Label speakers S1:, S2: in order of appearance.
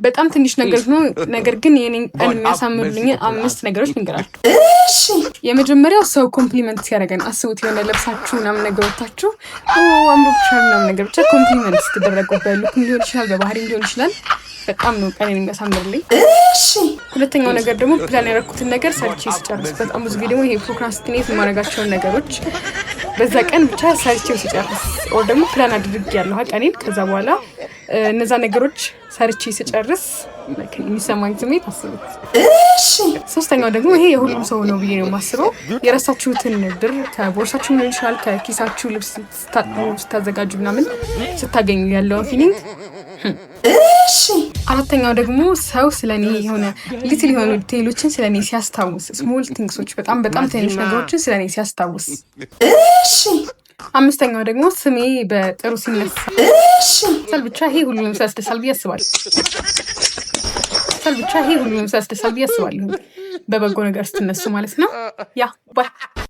S1: በጣም ትንሽ ነገር ነው፣ ነገር ግን የኔን ቀን የሚያሳምሩልኝ 5 ነገሮች ልንገራችሁ።
S2: እሺ
S1: የመጀመሪያው ሰው ኮምፕሊመንት ሲያደርገን አስቡት። የሆነ ለብሳችሁ ምናምን ነገር ወጣችሁ አምሮብሻል ምናምን ነገር ብቻ ኮምፕሊመንት ስትደረጉ በሉክም ሊሆን ይችላል፣ በባህሪም ሊሆን ይችላል። በጣም ነው ቀኔን የሚያሳምርልኝ።
S2: እሺ
S1: ሁለተኛው ነገር ደግሞ ፕላን ያደረኩትን ነገር ሰርቼ ስጨርስ። በጣም ብዙ ጊዜ ደግሞ ይሄ ፕሮክራስቲኔት የማደርጋቸውን ነገሮች በዛ ቀን ብቻ ሰርቼው ስጨርስ ኦር ደግሞ ፕላን አድርጌያለሁ ቀኔን። ከዛ በኋላ እነዛ ነገሮች ሰርቼ ስጨርስ የሚሰማኝ ስሜት አስቡት።
S2: እሺ
S1: ሶስተኛው ደግሞ ይሄ የሁሉም ሰው ነው ብዬ ነው የማስበው። የረሳችሁትን ብር ከቦርሳችሁ ሊሆን ይችላል፣ ከኪሳችሁ ልብስ ስታዘጋጁ ምናምን ስታገኙ ያለውን ፊሊንግ።
S2: እሺ
S1: አራተኛው ደግሞ ሰው ስለኔ የሆነ ሊትል የሆኑ ዲቴይሎችን ስለኔ ሲያስታውስ፣ ስሞል ቲንግሶች በጣም ትንሽ ነገሮችን ስለኔ ሲያስታውስ።
S2: እሺ
S1: አምስተኛው ደግሞ ስሜ በጥሩ ሲነሳ።
S2: እሺ
S1: ብቻ ይሄ ሁሉንም ሰው ያስደሳል ብዬ አስባለሁ። በበጎ ነገር ስትነሱ ማለት ነው። ያ ባይ